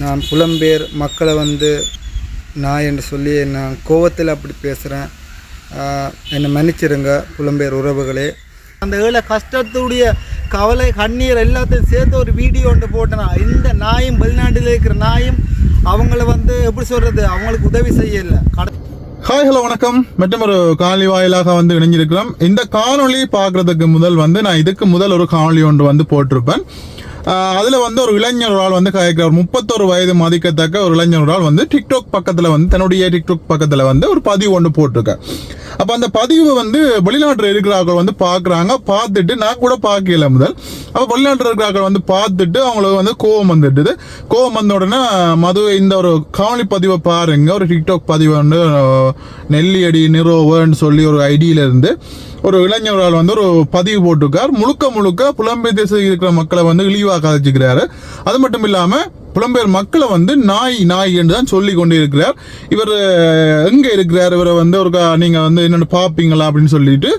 நான் புலம்பெயர் மக்களை நான் என்று சொல்லி நான் கோவத்தில் அப்படி பேசுகிறேன். என்னை மன்னிச்சிருங்க புலம்பெயர் உறவுகளே. அந்த ஏழை கஷ்டத்துடைய கவலை கண்ணீர் எல்லாத்தையும் சேர்த்து ஒரு வீடியோ ஒன்று போட்டேனா. இந்த நாயும் வெளிநாட்டில் இருக்கிற நாயும் அவங்கள எப்படி சொல்கிறது, அவங்களுக்கு உதவி செய்யலை. ஹாய் ஹலோ வணக்கம். மற்றும் ஒரு காணொலி வாயிலாக இணைஞ்சிருக்கிறோம். இந்த காணொலி பார்க்குறதுக்கு முதல் நான் இதுக்கு முதல் ஒரு காணொலி ஒன்று போட்டிருப்பேன். அதில் ஒரு இளைஞர் ஆள் கதைக்கிறார். 31 வயது மதிக்கத்தக்க ஒரு இளைஞர் ஆள் டிக்டாக் பக்கத்தில் தன்னுடைய டிக்டாக் பக்கத்தில் ஒரு பதிவு ஒன்று போட்டிருக்கார். அப்போ அந்த பதிவு வெளிநாட்டில் இருக்கிறார்கள் பார்க்குறாங்க. பார்த்துட்டு நான் கூட பார்க்கல முதல். அப்போ வெளிநாட்டில் இருக்கிறார்கள் பார்த்துட்டு அவங்களுக்கு கோவம் வந்துட்டுது. கோவம் வந்த உடனே மது இந்த ஒரு காணொலி பதிவை பாருங்க. ஒரு டிக்டாக் பதிவு நெல்லியடி நிரோவன்னு சொல்லி ஒரு ஐடியிலிருந்து ஒரு இளைஞரால் ஒரு பதிவு போட்டிருக்கார். முழுக்க புலம்பெயர் தேசத்தில் இருக்கிற மக்களை இழிவாக கதைச்சுக்கிறாரு. அது மட்டும் இல்லாமல் புலம்பெயர் மக்களை நாய் என்று தான் சொல்லி கொண்டு இருக்கிறார். இவர் எங்கே இருக்கிறார், இவரை ஒரு நீங்கள் என்னென்னு பார்ப்பீங்களா அப்படின்னு சொல்லிட்டு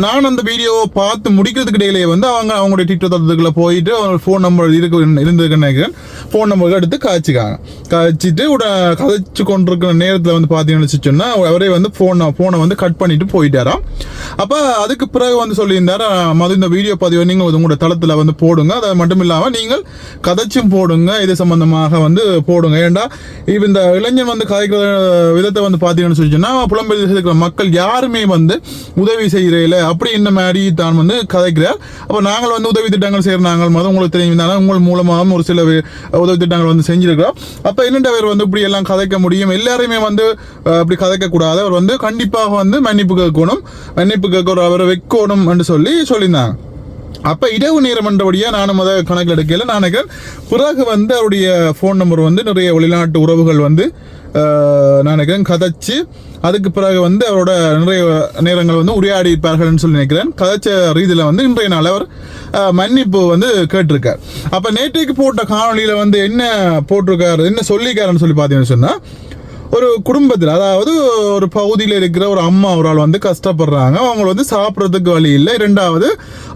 நான் அந்த வீடியோவை பார்த்து முடிக்கிறதுக்கு இடையிலேயே அவங்களுடைய டிக்டாக் தளத்துக்குள்ள போயிட்டு அவங்க ஃபோன் நம்பர் இருந்ததுக்கு நினைக்கிறேன். ஃபோன் நம்பர் எடுத்து காய்ச்சிட்டு கதைச்சு கொண்டிருக்கிற நேரத்தில் பார்த்தீங்கன்னு சொன்னால் அவரே ஃபோனை கட் பண்ணிட்டு போயிட்டாராம். அப்போ அதுக்கு பிறகு சொல்லியிருந்தார், மது இந்த வீடியோ பதிவை நீங்கள் உங்களோட தளத்தில் போடுங்க. அது மட்டும் இல்லாமல் நீங்கள் கதைச்சும் போடுங்க, இது சம்பந்தமாக போடுங்க. ஏண்டா இந்த இளைஞன் கதைக்கிற விதத்தை பார்த்தீங்கன்னு சொல்லிச்சுன்னா புலம்பெயர் இருக்கிற மக்கள் யாருமே உதவி செய்யறதில்ல அப்படி இந்த மாதிரி தான் கதைக்கிறார். அப்போ நாங்கள் உதவி திட்டங்கள் செய்யறாங்க, உங்களுக்கு தெரியும், உங்கள் மூலமாகவும் ஒரு சில உதவி திட்டங்கள் செஞ்சிருக்கிறோம். அப்போ என்னென்ன பேர் இப்படி எல்லாம் கதைக்க முடியும், எல்லாருமே அப்படி கதைக்க கூடாது. அவர் கண்டிப்பாக மன்னிப்பு கேட்கணும், மன்னிப்பு கேட்க அவரை வைக்கணும் என்று சொல்லியிருந்தாங்க. அப்போ இரவு நேரம் என்றபடியாக நானும் அதை கணக்கில் எடுக்கல. நான் நினைக்கிறேன் பிறகு அவருடைய ஃபோன் நம்பர் நிறைய வெளிநாட்டு உறவுகள் நான் நினைக்கிறேன் கதைச்சு அதுக்கு பிறகு அவரோட நிறைய நேரங்கள் உரையாடி இருப்பார்கள்னு சொல்லி நினைக்கிறேன். கதைச்ச ரீதியில் இன்றைய நாள் அவர் மன்னிப்பு கேட்டிருக்கார். அப்போ நேற்றைக்கு போட்ட காணொலியில் என்ன போட்டிருக்காரு, என்ன சொல்லியிருக்காருன்னு சொல்லி பார்த்தீங்கன்னு சொன்னால், ஒரு குடும்பத்தில், அதாவது ஒரு பகுதியில் இருக்கிற ஒரு அம்மா ஒரு ஆள் கஷ்டப்படுறாங்க. அவங்க சாப்பிட்றதுக்கு வழி இல்லை. இரண்டாவது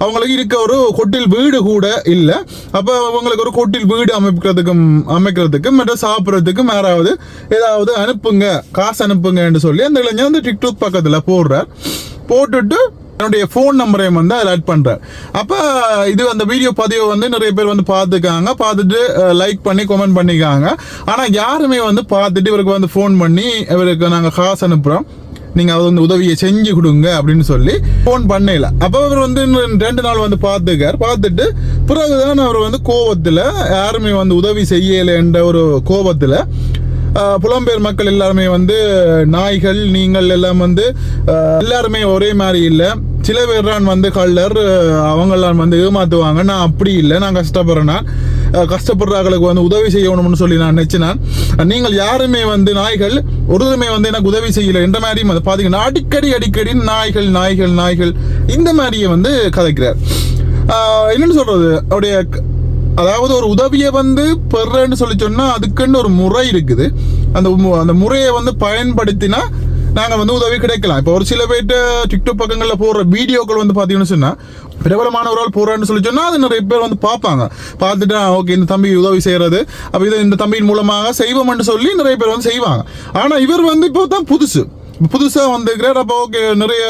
அவங்களுக்கு இருக்க ஒரு கொட்டில் வீடு கூட இல்லை. அப்போ அவங்களுக்கு ஒரு கொட்டில் வீடு அமைக்கிறதுக்கு மற்றும் சாப்பிட்றதுக்கு யாராவது ஏதாவது அனுப்புங்க, காசு அனுப்புங்க என்று சொல்லி அந்த இளைஞர் டிக்டாக் பக்கத்தில் போட்டுட்டு என்னுடைய ஃபோன் நம்பரையும் அதில் ஆட் பண்ணுறார். அப்போ இது அந்த வீடியோ பதிவை நிறைய பேர் பார்த்துட்டு லைக் பண்ணி கமெண்ட் பண்ணிக்காங்க. ஆனால் யாருமே பார்த்துட்டு இவருக்கு ஃபோன் பண்ணி இவருக்கு நாங்கள் காசு அனுப்புகிறோம், நீங்கள் அது உதவியை செஞ்சு கொடுங்க அப்படின்னு சொல்லி ஃபோன் பண்ணல. அப்போ அவர் 2 நாள் பார்த்துட்டு பிறகுதான் அவர் கோபத்தில் யாருமே உதவி செய்யலை என்ற ஒரு கோபத்தில் புலம்பெயர் மக்கள் எல்லாருமே நாய்கள் நீங்கள் எல்லாம் எல்லாருமே ஒரே மாதிரி இல்லை, சில பேர் தான் கள்ளர், அவங்கெல்லாம் ஏமாத்துவாங்க, நான் அப்படி இல்லை, நான் கஷ்டப்படுறேன்னா கஷ்டப்படுறாங்களுக்கு உதவி செய்யணும்னு சொல்லி நான் நினைச்சினேன். நீங்கள் யாருமே நாய்கள் ஒருதுமே எனக்கு உதவி செய்யலை என்ற மாதிரி பார்த்தீங்கன்னா அடிக்கடி நாய்கள் நாய்கள் நாய்கள் இந்த மாதிரியே கதைக்கிறார். என்னன்னு சொல்றது, அவருடைய அதாவது ஒரு உதவியை பெறன்னு சொல்லி சொன்னா அதுக்குன்னு ஒரு முறை இருக்குது. அந்த முறையை பயன்படுத்தினா நாங்கள் உதவி கிடைக்கலாம். இப்போ ஒரு சில பேர்ட்ட டிக்டாக் பக்கங்களில் போடுற வீடியோக்கள் பார்த்தீங்கன்னு சொன்னால் பிரபலமான ஒரு ஆள் போடுறான்னு சொல்லி சொன்னால் அது நிறைய பேர் பார்ப்பாங்க. பார்த்துட்டு ஓகே இந்த தம்பி உதவி செய்கிறது, அப்போ இதை இந்த தம்பியின் மூலமாக செய்வோம்னு சொல்லி நிறைய பேர் செய்வாங்க. ஆனால் இவர் இப்போ தான் புதுசாக வந்துக்கிறார். அப்போ ஓகே நிறைய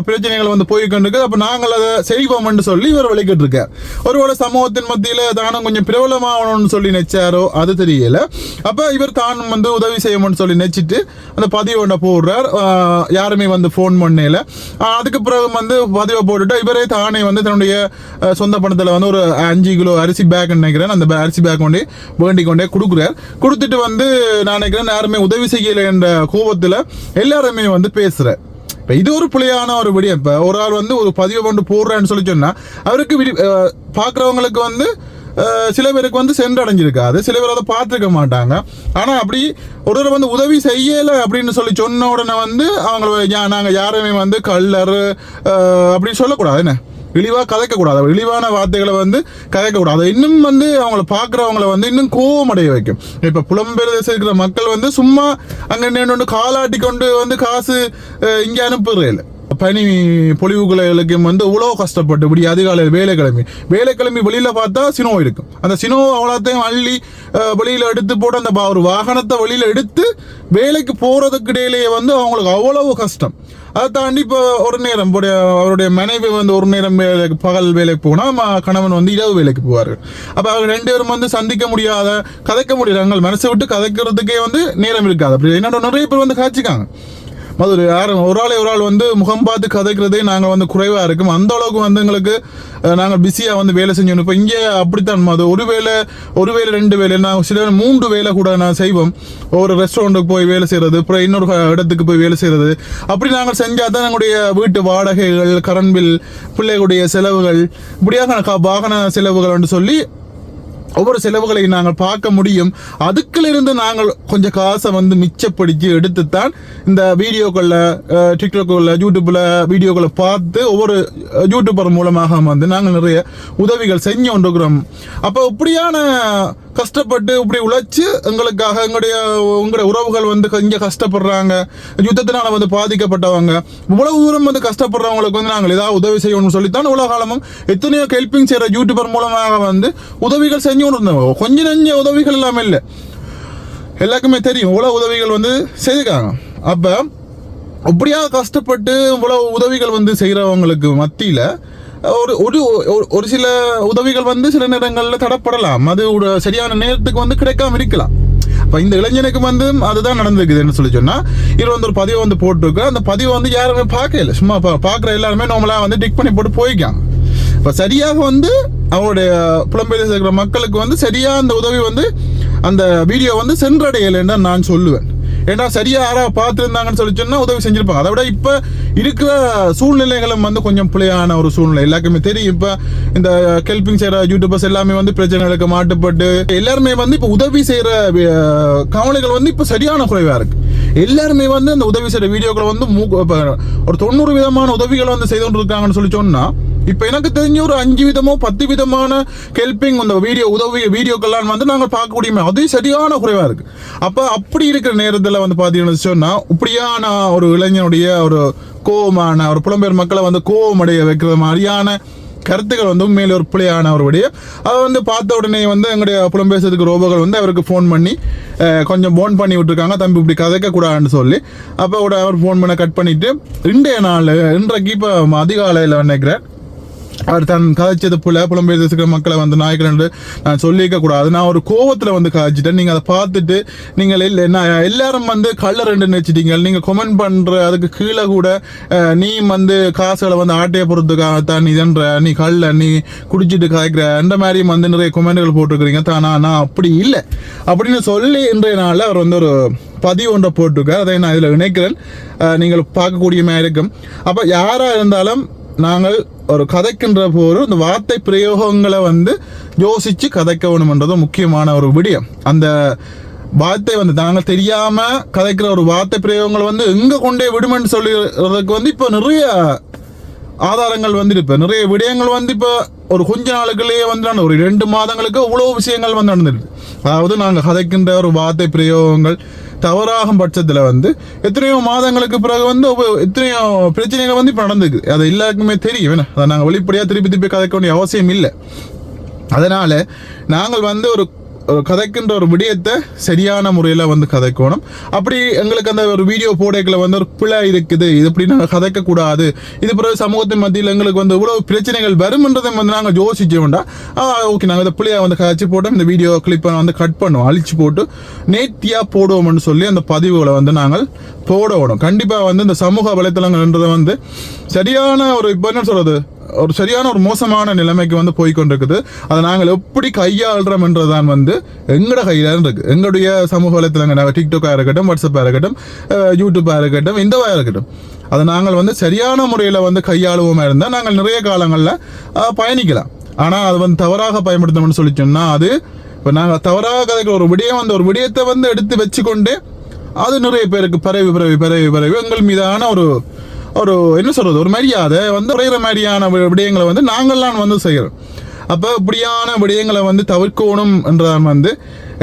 பிரச்சனைகள் போய்கொண்டிருக்கு. அப்போ நாங்கள் அதை செய்வோம்னு சொல்லி இவர் வெளிக்கிட்டு இருக்கார். ஒருவேளை சமூகத்தின் மத்தியில் தானும் கொஞ்சம் பிரபலமாகணும்னு சொல்லி நினைச்சாரோ அது தெரியல. அப்போ இவர் தான் உதவி செய்யணும்னு சொல்லி நினைச்சிட்டு அந்த பதிவை ஒன்றை போடுறார். யாருமே ஃபோன் பண்ணல. அதுக்கு பிறகு பதிவை போட்டுட்டு இவரே தானே தன்னுடைய சொந்த பணத்தில் ஒரு 5 கிலோ அரிசி பேக் நினைக்கிறேன், அந்த அரிசி பேக் வேண்டிக் கொண்டே கொடுக்குறார். கொடுத்துட்டு நான் நினைக்கிறேன் யாருமே உதவி செய்யலை என்ற கோபத்தில் எல்லாருமே பேசுறார். இப்போ இது ஒரு பிள்ளையான ஒரு விடியம். இப்போ ஒரு ஆள் ஒரு பதிவை போடுறேன்னு சொல்லி சொன்னால் அவருக்கு பார்க்குறவங்களுக்கு சில பேருக்கு சென்றடைஞ்சிருக்காது, சில பேர் அதை பார்த்துருக்க மாட்டாங்க. ஆனால் அப்படி ஒரு உதவி செய்யலை அப்படின்னு சொல்லி சொன்ன உடனே அவங்கள நாங்கள் யாருமே கள்ளர் அப்படின்னு சொல்லக்கூடாது, என்ன இழிவாக கதைக்கக்கூடாது, இழிவான வார்த்தைகளை கதைக்கக்கூடாது. இன்னும் அவங்கள பார்க்குறவங்கள இன்னும் கோபம் அடைய வைக்கும். இப்போ புலம்பெயர் தேசம் இருக்கிற மக்கள் சும்மா அங்கே நின்று காலாட்டி கொண்டு காசு இங்கே அனுப்புறதில்லை. பனி பொழிவுகளுக்கும் வந்து இவ்வளோ கஷ்டப்பட்டு இப்படி அதிகாலையில் வேலை கிளம்பி வெளியில் பார்த்தா சினோ இருக்கும். அந்த சினோ அவ்வளோத்தையும் அள்ளி வெளியில் எடுத்து போட்டு அந்த ஒரு வாகனத்தை வெளியில் எடுத்து வேலைக்கு போகிறதுக்கு இடையிலேயே வந்து அவங்களுக்கு அவ்வளவு கஷ்டம். அதை தாண்டி இப்போ ஒரு நேரம் அவருடைய மனைவி வந்து ஒரு நேரம் பகல் வேலைக்கு போனால் கணவன் வந்து இரவு வேலைக்கு போவார்கள். அப்போ அவங்க 2 பேரும் வந்து சந்திக்க முடியாத, கதைக்க முடியல, மனசை விட்டு கதைக்கிறதுக்கே வந்து நேரம் இருக்காது. அப்படி என்னோட நிறைய பேர் வந்து காய்ச்சிக்காங்க. அது ஒரு ஆள் வந்து முகம் பார்த்து கதைக்கிறதே நாங்கள் வந்து குறைவாக இருக்கும். அந்த அளவுக்கு வந்து எங்களுக்கு நாங்கள் பிஸியாக வந்து வேலை செஞ்சோம். இப்போ இங்கே அப்படித்தான் அது ஒரு வேலை 2 வேலை, நான் சில 3 வேலை கூட நான் செய்வோம். ஒரு ரெஸ்டாரண்ட்டுக்கு போய் வேலை செய்கிறது, அப்புறம் இன்னொரு இடத்துக்கு போய் வேலை செய்கிறது. அப்படி நாங்கள் செஞ்சால் தான் எங்களுடைய வீட்டு வாடகைகள், கரண்ட் பில், பிள்ளைகளுடைய செலவுகள், இப்படியாக வாகன செலவுகள் என்று சொல்லி ஒவ்வொரு செலவுகளை நாங்கள் பார்க்க முடியும். அதுக்குள்ளிருந்து நாங்கள் கொஞ்சம் காசை வந்து மிச்சப்படுத்தி எடுத்துத்தான் இந்த வீடியோக்களில், டிக்டாக்களில், யூடியூப்பில் வீடியோக்களை பார்த்து ஒவ்வொரு யூடியூபர் மூலமாக வந்து நாங்கள் நிறைய உதவிகள் செஞ்சு கொண்டிருக்கிறோம். அப்போ இப்படியான கஷ்டப்பட்டு இப்படி உழைச்சி எங்களுக்காக எங்களுடைய உறவுகள் வந்து இங்கே கஷ்டப்படுறாங்க, யுத்தத்தினால வந்து பாதிக்கப்பட்டவங்க, இவ்வளவு தூரம் வந்து கஷ்டப்படுறவங்களுக்கு வந்து நாங்கள் ஏதாவது உதவி செய்யணும்னு சொல்லித்தான் இவ்வளோ காலமும் எத்தனையோ ஹெல்பிங் செய்கிற யூடியூபர் மூலமாக வந்து உதவிகள் செஞ்சு கொண்டு இருந்தோம். கொஞ்சம் நெஞ்ச உதவிகள் எல்லாமே இல்லை, எல்லாருக்குமே தெரியும் இவ்வளோ உதவிகள் வந்து செய்திருக்காங்க. அப்போ இப்படியாக கஷ்டப்பட்டு இவ்வளோ உதவிகள் வந்து செய்கிறவங்களுக்கு மத்தியில் ஒரு சில உதவிகள் வந்து சில நேரங்களில் தடப்படலாம். அது சரியான நேரத்துக்கு வந்து கிடைக்காம இருக்கலாம். இப்போ இந்த இளைஞனுக்கு வந்து அதுதான் நடந்திருக்குதுன்னு சொல்லி சொன்னால், இதில் வந்து ஒரு பதிவை வந்து போட்டிருக்கு. அந்த பதிவை வந்து யாருமே பார்க்கல, சும்மா பார்க்குற எல்லாருமே நார்மலாக வந்து டிக் பண்ணி போட்டு போய்க்காங்க. இப்போ சரியாக வந்து அவருடைய புலம்பெயர் இருக்கிற மக்களுக்கு வந்து சரியாக அந்த உதவி வந்து அந்த வீடியோ வந்து சென்றடையலைன்னு நான் சொல்லுவேன். ஏன்னா சரியாக யாராவது பார்த்துருந்தாங்கன்னு சொல்லி சொன்னால் உதவி செஞ்சுருப்பாங்க. அதை விட இப்போ இருக்கிற சூழ்நிலைகளும் வந்து கொஞ்சம் பிள்ளையான ஒரு சூழ்நிலை எல்லாருக்குமே தெரியும். இப்போ இந்த ஹெல்பிங் செய்கிற யூடியூபர்ஸ் எல்லாமே வந்து பிரச்சனைகளுக்கு மாட்டுப்பட்டு எல்லாருமே வந்து இப்போ உதவி செய்கிற கவலைகள் வந்து இப்போ சரியான குறைவாக இருக்குது. எல்லாருமே வந்து அந்த உதவி செய்கிற வீடியோக்களை வந்து ஒரு 90 விதமான உதவிகளை வந்து செய்து கொண்டு இருக்காங்கன்னு சொல்லி சொன்னால், இப்போ எனக்கு தெரிஞ்ச ஒரு 5 விதமோ 10 விதமான ஹெல்பிங் இந்த உதவி வீடியோக்கெல்லாம் வந்து நாங்கள் பார்க்கக்கூடிய அது சரியான குறைவாக இருக்குது. அப்போ அப்படி இருக்கிற நேரத்தில் வந்து பார்த்தீங்கன்னு சொன்னால், இப்படியான ஒரு இளைஞனுடைய ஒரு கோபமான ஒரு புலம்பெயர் மக்களை வந்து கோபமடைய வைக்கிற மாதிரியான கருத்துக்கள் வந்து உண்மையிலே ஒரு பிள்ளையான ஒருபடியே அதை வந்து பார்த்த உடனே வந்து எங்களுடைய புலம்பெயர்ச்சதுக்கு ரோபோகள் வந்து அவருக்கு ஃபோன் பண்ணி கொஞ்சம் போன் பண்ணி விட்டுருக்காங்க, தம்பி இப்படி கதைக்கக்கூடாதுன்னு சொல்லி. அப்போ அவர் ஃபோன் பண்ண கட் பண்ணிவிட்டு இன்றைக்கு இப்போ அதிகாலையில் நினைக்கிறேன் அவர் தன் கதைச்சது புலம்பெயர்ந்த மக்களை வந்து நாய்கள் என்று நான் சொல்லிக்க கூடாது, நான் ஒரு கோவத்தில் வந்து கதைச்சிட்டேன். நீங்கள் அதை பார்த்துட்டு நீங்கள் எல்லாரும் வந்து கள்ளர் ரெண்டு நினைச்சிட்டீங்க. நீங்கள் கொமெண்ட் பண்ணுற அதுக்கு கீழே கூட நீ வந்து காசுகளை வந்து ஆட்டையை பொறுத்துக்காகத்தான் நீ தன்ற, நீ கள்ள, நீ குடிச்சிட்டு காய்க்கிற, அந்த மாதிரியும் வந்து நிறைய கொமெண்ட்கள் போட்டிருக்கிறீங்க. நான் அப்படி இல்லை அப்படின்னு சொல்லி இன்றைய நாளில் அவர் வந்து ஒரு பதிவு ஒன்றை போட்டிருக்கார். அதை நான் இதில் இணைக்கிறேன், நீங்கள் பார்க்கக்கூடிய மாதிரி இருக்கும். அப்போ யாராக இருந்தாலும் நாங்கள் ஒரு கதைக்கின்ற போது இந்த வார்த்தை பிரயோகங்களை வந்து யோசித்து கதைக்க வேணும்ன்றது முக்கியமான ஒரு விடயம். அந்த வார்த்தை வந்து நாங்கள் தெரியாமல் கதைக்கிற ஒரு வார்த்தை பிரயோகங்களை வந்து எங்கே கொண்டே விடுமென்னு சொல்லிடுறதுக்கு வந்து இப்போ நிறைய ஆதாரங்கள் வந்து இப்போ நிறைய விடயங்கள் வந்து இப்போ ஒரு கொஞ்ச நாளுக்குள்ளேயே வந்து ஒரு 2 மாதங்களுக்கு இவ்வளோ விஷயங்கள் வந்து நடந்துருக்கு. அதாவது நாங்கள் கதைக்கின்ற ஒரு வார்த்தை பிரயோகங்கள் தவறாகும் பட்சத்தில் வந்து எத்தனையோ மாதங்களுக்கு பிறகு வந்து எத்தனையோ பிரச்சனைகள் வந்து இப்போ நடந்துருக்கு. அது எல்லாருக்குமே தெரியும். அதை நாங்கள் வெளிப்படையாக திருப்பி கதைக்க வேண்டிய அவசியம் இல்லை. அதனால் நாங்கள் வந்து ஒரு கதைக்கின்ற ஒரு விடயத்தை சரியான முறையில் வந்து கதைக்கணும். அப்படி எங்களுக்கு அந்த ஒரு வீடியோ போடைகளை வந்து ஒரு பிழை இருக்குது, இது இப்படி நாங்கள் கதைக்கக்கூடாது, இது பிறகு சமூகத்தின் மத்தியில் எங்களுக்கு வந்து இவ்வளோ பிரச்சனைகள் வரும்ன்றதை வந்து நாங்கள் யோசிக்க வேண்டாம். ஓகே, நாங்கள் இந்த பிள்ளையை வந்து கதைச்சி போட்டோம், இந்த வீடியோ கிளிப்பை வந்து கட் பண்ணுவோம், அழிச்சு போட்டு நேர்த்தியாக போடுவோம்னு சொல்லி அந்த பதிவுகளை வந்து நாங்கள் போடணும். கண்டிப்பாக வந்து இந்த சமூக வலைத்தளங்கள்ன்றதை வந்து சரியான ஒரு இப்போ என்ன சொல்கிறது ஒரு சரியான ஒரு மோசமான நிலைமைக்கு வந்து போய்கொண்டிருக்குது. அதை நாங்கள் எப்படி கையாளுறோம் என்றதான் வந்து எங்களோட கையில் இருக்குது. எங்களுடைய சமூக வலைத்தளங்கள் டிக்டாக்காக இருக்கட்டும், வாட்ஸ்அப்பாக இருக்கட்டும், யூடியூப்பாக இருக்கட்டும், இந்தவாக இருக்கட்டும், அதை நாங்கள் வந்து சரியான முறையில் வந்து கையாளுவோமா இருந்தால் நாங்கள் நிறைய காலங்களில் பயணிக்கலாம். ஆனால் அது வந்து தவறாக பயன்படுத்தணும்னு சொல்லி சொன்னால், அது இப்போ நாங்கள் தவறாக கதைக்கிற ஒரு விடயம் வந்து ஒரு விடயத்தை வந்து எடுத்து வச்சுக்கொண்டு அது நிறைய பேருக்கு பரவி எங்கள் மீதான ஒரு என்ன சொல்கிறது ஒரு மரியாதை வந்து குறைகிற மாதிரியான விடயங்களை வந்து நாங்கள்லாம் வந்து செய்கிறோம். அப்போ இப்படியான விடயங்களை வந்து தவிர்க்கணும் என்றதான் வந்து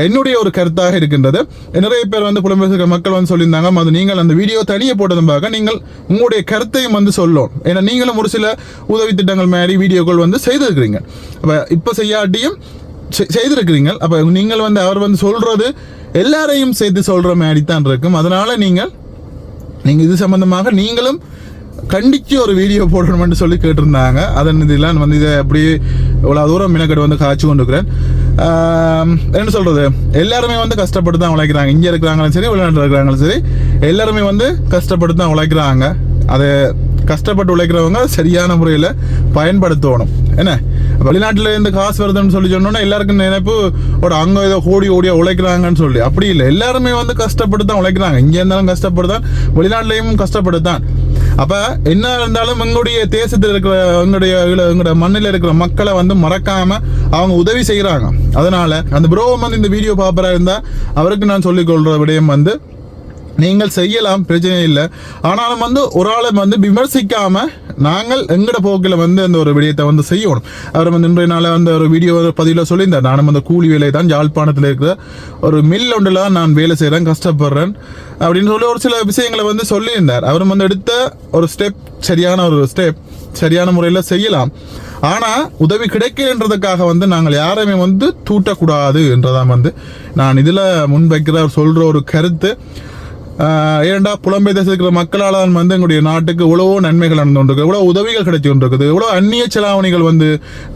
என்னுடைய ஒரு கருத்தாக இருக்கின்றது. நிறைய பேர் வந்து புலம்பெயர்ந்த மக்கள் வந்து சொல்லியிருந்தாங்க, அது நீங்கள் அந்த வீடியோ தனியே போட்டதும்பாக நீங்கள் உங்களுடைய கருத்தையும் வந்து சொல்லணும். ஏன்னா நீங்களும் ஒரு சில உதவி திட்டங்கள் மாதிரி வீடியோக்கள் வந்து செய்திருக்கிறீங்க. அப்போ இப்போ செய்யாட்டியும் செய்திருக்கிறீங்க. அப்போ நீங்கள் வந்து அவர் வந்து சொல்கிறது எல்லாரையும் சேர்த்து சொல்கிற மாதிரி தான் இருக்கும். அதனால் நீங்கள் இது சம்பந்தமாக நீங்களும் கண்டிச்சு ஒரு வீடியோ போடணும்னு சொல்லி கேட்டிருந்தாங்க. அதன் இதெல்லாம் வந்து இதை அப்படியே இவ்வளோ தூரம் மினக்கட்டு வந்து காய்ச்சி கொண்டு இருக்கிறேன். என்ன சொல்கிறது, எல்லாருமே வந்து கஷ்டப்பட்டு தான் உழைக்கிறாங்க. இங்கே இருக்கிறாங்களும் சரி, வெளிநாட்டில் இருக்கிறாங்களும் சரி, எல்லாருமே வந்து கஷ்டப்பட்டு தான் உழைக்கிறாங்க. அதை கஷ்டப்பட்டு உழைக்கிறவங்க சரியான முறையில் பயன்படுத்தணும். என்ன வெளிநாட்டில் இருந்து காசு வருதுன்னு சொல்லி சொன்னோன்னா எல்லாருக்கும் நினைப்பு ஒரு அங்கே ஏதோ ஓடியா உழைக்கிறாங்கன்னு சொல்லி. அப்படி இல்லை, எல்லாருமே வந்து கஷ்டப்பட்டு தான் உழைக்கிறாங்க. இங்கே இருந்தாலும் கஷ்டப்பட்டு தான், வெளிநாட்டிலையும் கஷ்டப்பட்டு தான். அப்போ என்ன இருந்தாலும் எங்களுடைய தேசத்தில் இருக்கிற எங்களுடைய மண்ணில் இருக்கிற மக்களை வந்து மறக்காமல் அவங்க உதவி செய்கிறாங்க. அதனால் அந்த ப்ரோவை வந்து இந்த வீடியோ பார்ப்பறா இருந்தால் அவருக்கு நான் சொல்லிக்கொள்கிற விடயம் வந்து, நீங்கள் செய்யலாம், பிரச்சனை இல்லை. ஆனாலும் வந்து ஒரு ஆளை வந்து விமர்சிக்காமல் நாங்கள் எங்கட போக்கில் வந்து அந்த ஒரு விடயத்தை வந்து செய்யணும். அவர் வந்து இன்றைய நாள் அந்த ஒரு வீடியோ பதிவில் சொல்லியிருந்தார், நானும் அந்த கூலி வேலை தான் யாழ்ப்பாணத்தில் இருக்கிற ஒரு மில் ஒன்றில் நான் வேலை செய்கிறேன், கஷ்டப்படுறேன் அப்படின்னு சொல்லி ஒரு சில விஷயங்களை வந்து சொல்லியிருந்தார். அவர் வந்து எடுத்த ஒரு ஸ்டெப் சரியான முறையில் செய்யலாம். ஆனால் உதவி கிடைக்கிறன்றதுக்காக வந்து நாங்கள் யாரையுமே வந்து தூட்டக்கூடாது என்றதான் வந்து நான் இதில் முன்வைக்கிற சொல்கிற ஒரு கருத்து. ஏன்டா புலம்பெயர் தேசத்தில் இருக்கிற மக்களால் வந்து எங்களுடைய நாட்டுக்கு இவ்வளவோ நன்மைகள் நடந்து கொண்டிருக்கு, இவ்வளோ உதவிகள் கிடைச்சி கொண்டிருக்குது, இவ்வளோ அந்நிய செலாவணிகள் வந்து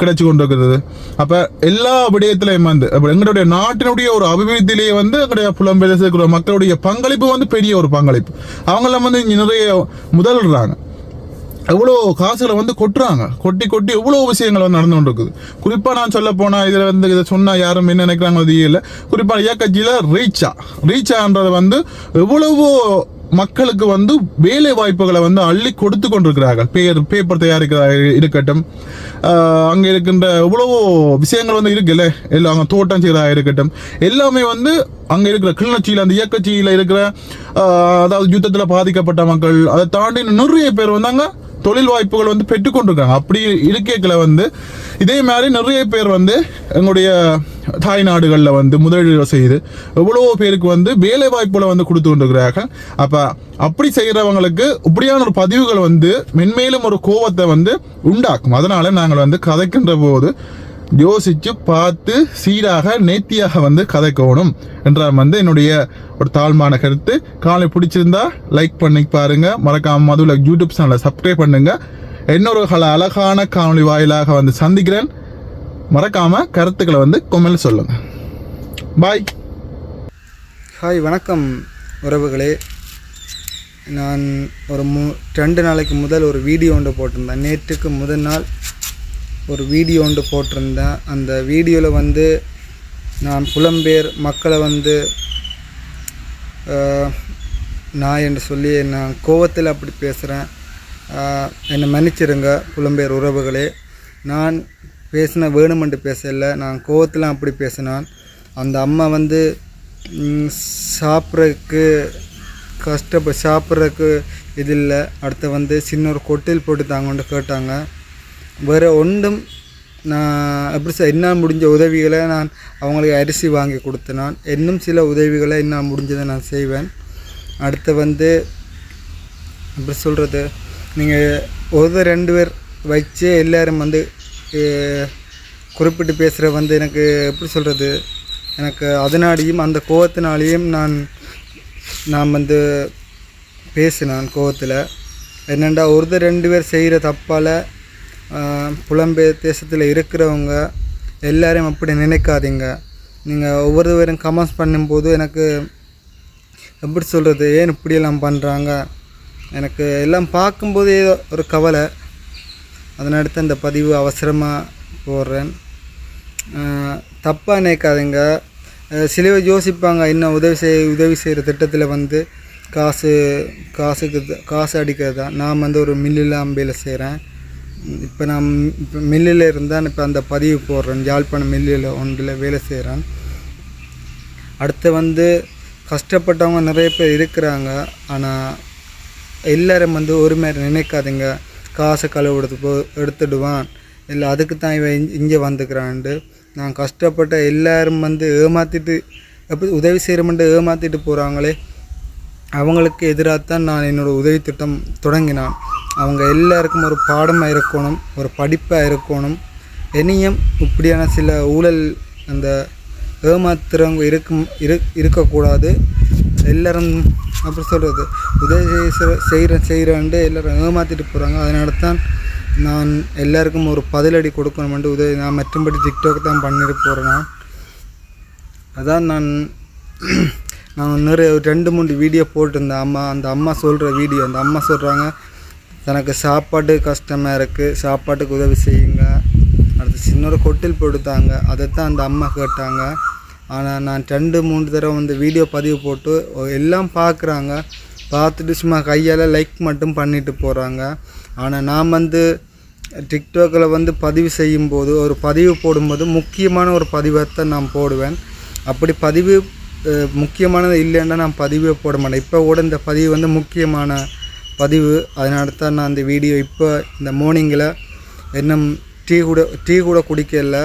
கிடைச்சி கொண்டிருக்கிறது. அப்போ எல்லா விடயத்திலையும் வந்து எங்களுடைய நாட்டினுடைய ஒரு அபிவிருத்திலேயே வந்து எங்களுடைய புலம்பெயர் தேசத்தில் இருக்கிற மக்களுடைய பங்களிப்பு வந்து பெரிய ஒரு பங்களிப்பு. அவங்களாம் வந்து நிறைய முதல்றாங்க, எவ்வளோ காசுகளை வந்து கொட்டி எவ்வளோ விஷயங்கள் வந்து நடந்து கொண்டு இருக்குது. குறிப்பாக நான் சொல்ல போனால் இதில் வந்து இதை சொன்னால் யாரும் என்ன நினைக்கிறாங்க அது இல்லை. குறிப்பாக இயக்கட்சியில் ரீச்சான்றது வந்து எவ்வளவோ மக்களுக்கு வந்து வேலை வாய்ப்புகளை வந்து அள்ளி கொடுத்து கொண்டிருக்கிறார்கள். பேப்பர் தயாரிக்கிறதா இருக்கட்டும், அங்கே இருக்கின்ற எவ்வளவோ விஷயங்கள் வந்து இருக்குல்ல, எல்லாம் அங்கே தோட்டம் செய்கிறதா இருக்கட்டும், எல்லாமே வந்து அங்கே இருக்கிற கிளிநொச்சியில் அந்த இயக்கட்சியில் இருக்கிற அதாவது யுத்தத்தில் பாதிக்கப்பட்ட மக்கள், அதை தாண்டி நிறைய பேர் வந்து அங்கே தொழில் வாய்ப்புகள் வந்து பெற்றுக்கொண்டிருக்காங்க. அப்படி இருக்கைகளை வந்து இதே மாதிரி நிறைய பேர் வந்து எங்களுடைய தாய் நாடுகளில் வந்து முதலீடு செய்து எவ்வளவோ பேருக்கு வந்து வேலை வாய்ப்புகளை வந்து கொடுத்து கொண்டிருக்கிறார்கள். அப்போ அப்படி செய்கிறவங்களுக்கு இப்படியான ஒரு பதிவுகள் வந்து மென்மேலும் ஒரு கோபத்தை வந்து உண்டாக்கும். அதனால நாங்கள் வந்து கதைக்கின்ற போது யோசித்து பார்த்து சீராக நேர்த்தியாக வந்து கதைக்கணும் என்ற வந்து என்னுடைய ஒரு தாழ்மான கருத்து. காலை பிடிச்சிருந்தா லைக் பண்ணி பாருங்க, மறக்காம மதுல யூடியூப் சேனலை சப்ஸ்கிரைப் பண்ணுங்க. இன்னொரு அழகான காணொளி வாயிலாக வந்து சந்திக்கிறேன். மறக்காம கருத்துக்களை வந்து கொமெண்ட் சொல்லுங்க. பாய். ஹாய், வணக்கம் உறவுகளே. நான் ஒரு 2 நாளைக்கு முதல் ஒரு வீடியோ ஒன்று போட்டிருந்தேன். நேற்றுக்கு முதல் நாள் ஒரு வீடியோ ஒன்று போட்டிருந்தேன். அந்த வீடியோவில் வந்து நான் புலம்பெயர் மக்களை வந்து நான் என்று சொல்லி நான் கோவத்தில் அப்படி பேசுகிறேன். என்னை மன்னிச்சிருங்க புலம்பெயர் உறவுகளே. நான் பேசின வேணுமென்று பேசலை, நான் கோவத்தில் அப்படி பேசினான். அந்த அம்மா வந்து சாப்பிட்றதுக்கு இது இல்லை. அடுத்து வந்து சின்ன ஒரு கொட்டில் போட்டு தாங்கன்னு கேட்டாங்க. வேறு ஒன்றும் நான் எப்படி என்னால் முடிஞ்ச உதவிகளை நான் அவங்களுக்கு அரிசி வாங்கி கொடுத்தேன். நான் இன்னும் சில உதவிகளை என்னால் முடிஞ்சதை நான் செய்வேன். அடுத்து வந்து எப்படி சொல்கிறது, நீங்கள் ஒரு 2 பேர் வச்சு எல்லோரும் வந்து குறிப்பிட்டு பேசுகிற வந்து எனக்கு எப்படி சொல்கிறது, எனக்கு அதனாலேயும் அந்த கோவத்தினாலேயும் நான் வந்து பேசினேன் கோவத்தில். என்னென்னா ஒரு 2 பேர் செய்கிற தப்பால் புலம்பெயர் தேசத்தில் இருக்கிறவங்க எல்லோரும் அப்படி நினைக்காதீங்க. நீங்கள் ஒவ்வொருவரும் கமெண்ட்ஸ் பண்ணும்போது எனக்கு எப்படி சொல்கிறது, ஏன் இப்படியெல்லாம் பண்ணுறாங்க, எனக்கு எல்லாம் பார்க்கும்போது ஏதோ ஒரு கவலை. அதனடுத்து அந்த பதிவு அவசரமாக போடுறேன். தப்பாக நினைக்காதீங்க. சில பேர் யோசிப்பாங்க, இன்னும் உதவி செய்கிற திட்டத்தில் வந்து காசு அடிக்கிறது தான். நான் வந்து ஒரு மில்லில் வேலை செய்கிறேன். இப்போ நான் மில்லில் இருந்தால் இப்போ அந்த பதிவு போடுறேன். யாழ்ப்பாணம் மில்லில் ஒன்றில் வேலை செய்கிறேன். அடுத்து வந்து கஷ்டப்பட்டவங்க நிறைய பேர் இருக்கிறாங்க. ஆனால் எல்லோரும் வந்து ஒரு மாதிரி நினைக்காதீங்க, காசை களவு எடுத்துடுவான், இல்லை அதுக்கு தான் இவன் இங்கே வந்துக்கிறான்ட்டு. நான் கஷ்டப்பட்ட எல்லாரும் வந்து ஏமாற்றிட்டு எப்படி உதவி செய்கிறமெண்டு ஏமாற்றிட்டு போகிறாங்களே அவங்களுக்கு எதிராக தான் நான் என்னோடய உதவி திட்டம் தொடங்கினான். அவங்க எல்லாருக்கும் ஒரு பாடமாக இருக்கணும், ஒரு படிப்பாக இருக்கணும். இனியும் இப்படியான சில ஊழல் அந்த ஏமாத்துறவங்க இருக்கக்கூடாது. எல்லோரும் அப்படி சொல்கிறது உதவி செய்கிறேன்ட்டு எல்லோரும் ஏமாற்றிட்டு போகிறாங்க. அதனால தான் நான் எல்லாருக்கும் ஒரு பதிலடி கொடுக்கணுமெண்டு உதவி நான் மற்றும்படி டிக்டாக் தான் பண்ணிட்டு போகிறேன். அதான் நான் நிறைய 2-3 வீடியோ போட்டிருந்தேன். அந்த அம்மா சொல்கிற வீடியோ. அந்த அம்மா சொல்கிறாங்க தனக்கு சாப்பாடு கஷ்டமாக இருக்குது, சாப்பாட்டுக்கு உதவி செய்யுங்க. அடுத்து சின்ன கொட்டில் போட்டுத்தாங்க. அதைத்தான் அந்த அம்மா கேட்டாங்க. ஆனால் நான் 2-3 தடவை வந்து வீடியோ பதிவு போட்டு எல்லாம் பார்க்குறாங்க. பார்த்துட்டு சும்மா கையால் லைக் மட்டும் பண்ணிட்டு போகிறாங்க. ஆனால் நான் வந்து டிக்டாக்கில் வந்து பதிவு செய்யும்போது ஒரு பதிவு போடும்போது முக்கியமான ஒரு பதிவைத்தான் நான் போடுவேன். அப்படி பதிவு முக்கியமானது இல்லைன்னா நான் பதிவே போட மாட்டேன். இப்போ கூட இந்த பதிவு வந்து முக்கியமான பதிவு. அதனால தான் நான் இந்த வீடியோ இப்போ இந்த மார்னிங்கில் இன்னும் டீ கூட குடிக்கல,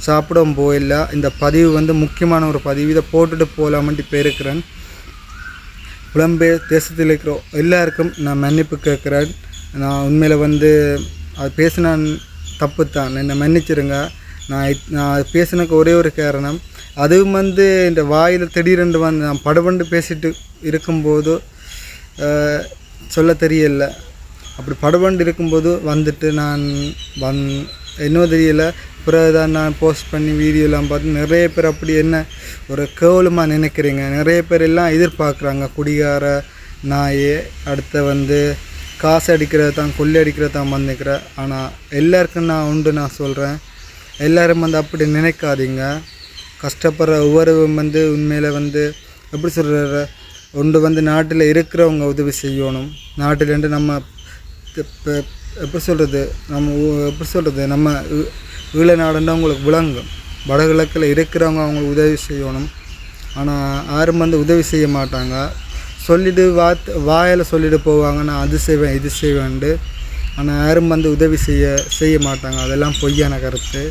சாப்பிடவும் போயில்ல. இந்த பதிவு வந்து முக்கியமான ஒரு பதிவு. இதை போட்டுட்டு போகலாமன்ட்டு இப்போ இருக்கிறேன். புலம்பெயர் தேசத்தில் இருக்கிற எல்லாருக்கும் நான் மன்னிப்பு கேட்குறேன். நான் உண்மையில் வந்து அது பேசினான் தப்பு தான், என்னை மன்னிச்சிருங்க. நான் பேசினக்கு ஒரே ஒரு காரணம், அதுவும் வந்து இந்த வாயில் திடீரென்று வந்து நான் படபண்டு பேசிட்டு இருக்கும்போது சொல்ல தெரியல. அப்படி படபண்டு இருக்கும்போது வந்துட்டு நான் இன்னும் தெரியலை. பிறகு தான் நான் போஸ்ட் பண்ணி வீடியோலாம் பார்த்து நிறைய பேர் அப்படி என்ன ஒரு கேவலமாக நினைக்கிறீங்க. நிறைய பேர் எல்லாம் எதிர்பார்க்குறாங்க குடிகார நாயே, அடுத்த வந்து காசு அடிக்கிறது தான் கொள்ளை அடிக்கிறது தான் வந்துக்கிறேன். ஆனால் எல்லாருக்கும் நான் சொல்கிறேன், எல்லோரும் வந்து அப்படி நினைக்காதீங்க. கஷ்டப்படுற ஒவ்வொருவரும் வந்து உண்மையில் வந்து எப்படி சொல்கிற ஒன்று வந்து நாட்டில் இருக்கிறவங்க உதவி செய்யணும். நாட்டிலேருந்து நம்ம எப்படி சொல்கிறது நம்ம ஈழ நாடுன்னா அவங்களுக்கு விளங்கும். வடகிழக்கில் இருக்கிறவங்க அவங்களுக்கு உதவி செய்யணும். ஆனால் யாரும் வந்து உதவி செய்ய மாட்டாங்க. சொல்லிவிட்டு வாயில் சொல்லிட்டு போவாங்க, நான் அது செய்வேன் இது செய்வேன்ட்டு. ஆனால் யாரும் வந்து உதவி செய்ய மாட்டாங்க. அதெல்லாம் பொய்யான கருத்து.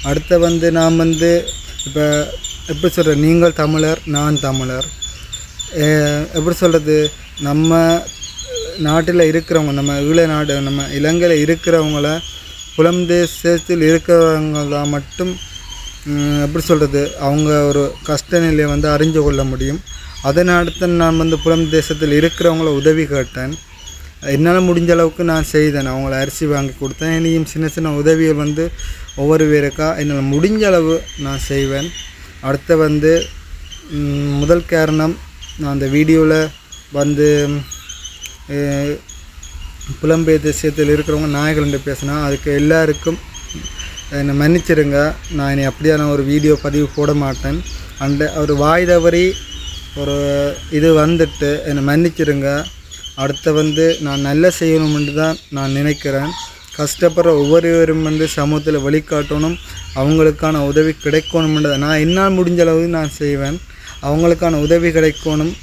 அடுத்த வந்து நாம் வந்து இப்போ எப்படி சொல்கிறேன், நீங்கள் தமிழர் நான் தமிழர், எப்படி சொல்கிறது, நம்ம நாட்டில் இருக்கிறவங்க, நம்ம ஈழ நாடு நம்ம இலங்கையில் இருக்கிறவங்கள புலம்பெயர்த்தில் இருக்கிறவங்கள மட்டும் எப்படி சொல்கிறது அவங்க ஒரு கஷ்ட நிலையை வந்து அறிஞ்சு கொள்ள முடியும். அதனால நான் வந்து புலம்பெயர்த்தில் இருக்கிறவங்கள உதவி கேட்டேன். என்னால் முடிஞ்ச அளவுக்கு நான் செய்தேன். அவங்கள அரிசி வாங்கி கொடுத்தேன். இனியும் சின்ன சின்ன உதவிகள் வந்து ஒவ்வொரு பேருக்கா என்னால் முடிஞ்ச அளவு நான் செய்வேன். அடுத்த வந்து முதல் காரணம், நான் அந்த வீடியோவில் வந்து புலம்பெயர் தேசியத்தில் இருக்கிறவங்க நாயகள்கிட்ட பேசினா அதுக்கு எல்லாருக்கும் என்னை மன்னிச்சிருங்க. நான் இனி அப்படியான ஒரு வீடியோ பதிவு போட மாட்டேன். ஒரு வாய் தவறி ஒரு இது வந்துட்டு என்னை மன்னிச்சிருங்க. அடுத்த வந்து நான் நல்லா செய்யணும்னு தான் நான் நினைக்கிறேன். கஷ்டப்படுற ஒவ்வொருவரும் வந்து சமூகத்தில் வழிகாட்டணும், அவங்களுக்கான உதவி கிடைக்கணும்ன்றதை நான் என்னால் முடிஞ்ச அளவு நான் செய்வேன். அவங்களுக்கான உதவி கிடைக்கணும்,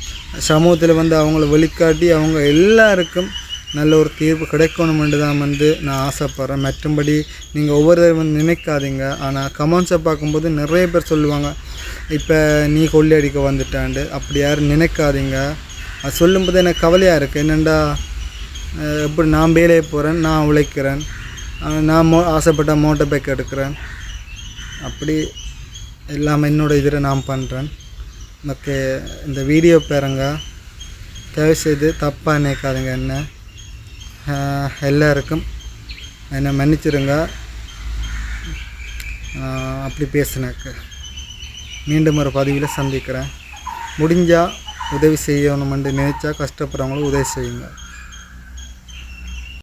சமூகத்தில் வந்து அவங்கள வழிகாட்டி அவங்க எல்லாருக்கும் நல்ல ஒரு தீர்வு கிடைக்கணும்னு தான் வந்து நான் ஆசைப்பட்றேன். மற்றபடி நீங்கள் ஒவ்வொருத்தரும் வந்து நினைக்காதீங்க. ஆனால் கமெண்ட்ஸை பார்க்கும்போது நிறைய பேர் சொல்லுவாங்க, இப்போ நீ கொள்ளை அடிக்க வந்துட்டாண்டு. அப்படி யாரும் நினைக்காதீங்க. அது சொல்லும்போது எனக்கு கவலையாக இருக்குது. என்னென்னா எப்படி நான் வேலையை போகிறேன், நான் உழைக்கிறேன், நான் ஆசைப்பட்ட மோட்டர் பைக் எடுக்கிறேன், அப்படி எல்லாமே என்னோடய இதில் நான் பண்ணுறேன். ஓகே, இந்த வீடியோ பாருங்க, தயவுசெய்து தப்பாக நினைக்காதுங்க. என்ன எல்லாருக்கும் என்னை மன்னிச்சிருங்க அப்படி பேசினக்கு. மீண்டும் ஒரு பதிவில் சந்திக்கிறேன். முடிஞ்சால் உதவி செய்யணுமென்று நினைச்சா கஷ்டப்படுறவங்களும் உதவி செய்யுங்க.